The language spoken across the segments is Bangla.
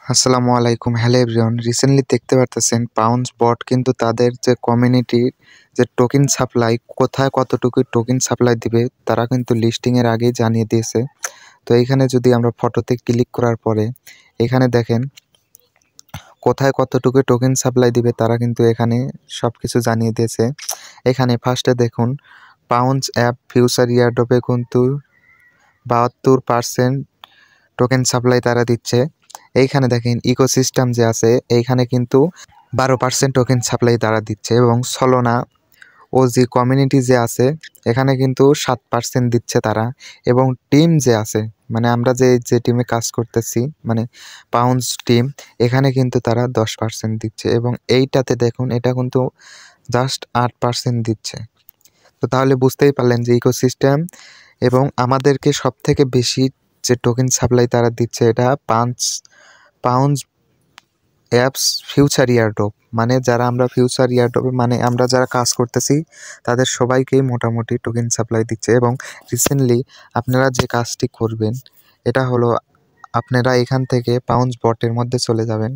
আসসালামু আলাইকুম। Hello everyone. রিসেন্টলি দেখতে পারতেছেন পাউন্স বট কিন্তু তাদের যে কমিউনিটি যে টোকেন সাপ্লাই কোথায় কতটুকু টোকেন সাপ্লাই দিবে তারা কিন্তু লিস্টিং এর আগেই জানিয়ে দিয়েছে। তো এইখানে যদি আমরা ফটোতে ক্লিক করার পরে এখানে দেখেন কোথায় কতটুকু টোকেন সাপ্লাই দিবে তারা কিন্তু এখানে সবকিছু জানিয়ে দিয়েছে। এখানে ফার্স্টে দেখুন পাউন্স অ্যাপ ফিউচার ইয়ারড্রপে কিন্তু 72% টোকেন সাপ্লাই তারা দিচ্ছে। এইখানে দেখেন ইকোসিস্টেম যে আছে এইখানে কিন্তু 12% টোকেন সাপ্লাই তারা দিচ্ছে এবং সলোনা ও যে কমিউনিটি যে আছে এখানে কিন্তু 7% দিচ্ছে তারা। এবং টিম যে আছে মানে আমরা যে টিমে কাজ করতেছি মানে পাউন্স টিম এখানে কিন্তু তারা 10% দিচ্ছে এবং এইটাতে দেখুন এটা কিন্তু জাস্ট 8% দিচ্ছে। তো তাহলে বুঝতেই পারলেন যে ইকোসিস্টেম এবং আমাদেরকে সবথেকে বেশি যে টোকেন সাপ্লাই তারা দিচ্ছে এটা পাউন্স অ্যাপস ফিউচার ইয়ারড্রপ মানে যারা আমরা ফিউচার ইয়ারড্রপে মানে আমরা যারা কাজ করতেছি তাদের সবাইকেই মোটামুটি টোকেন সাপ্লাই দিচ্ছে। এবং রিসেন্টলি আপনারা যে কাজটি করবেন এটা হলো আপনারা এখান থেকে পাউন্স বটের মধ্যে চলে যাবেন।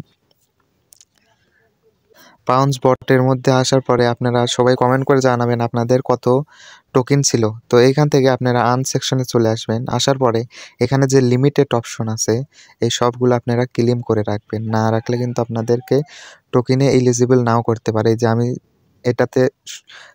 পাউন্স বটের মধ্যে আসার পরে আপনারা সবাই কমেন্ট করে জানাবেন আপনাদের কত টোকেন ছিল। তো এইখান থেকে আপনারা আর্ন সেকশনে চলে আসবেন। আসার পরে এখানে যে লিমিটেড অপশন আছে এই সবগুলো আপনারা ক্লেম করে রাখবেন। না রাখলে কিন্তু আপনাদেরকে টোকেনে এলিজিবল নাও করতে পারে। যে আমি এটাতে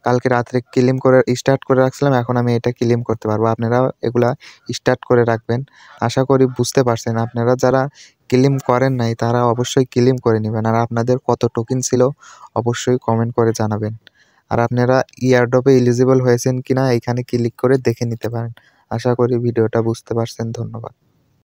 কালকে রাত্রে ক্লেম করে স্টার্ট করে রাখছিলাম, এখন আমি এটা ক্লেম করতে পারবো। আপনারা এগুলা স্টার্ট করে রাখবেন। আশা করি বুঝতে পারছেন। আপনারা যারা ক্লেম করেন নাই তারা অবশ্যই ক্লেম করে নেবেন। আর আপনাদের কত টোকেন ছিল অবশ্যই কমেন্ট করে জানাবেন। আর আপনারা ইয়ারড্রপে এলিজিবল হয়েছেন কিনা এখানে ক্লিক করে দেখে নিতে পারেন। আশা করি ভিডিওটা বুঝতে পারছেন। ধন্যবাদ।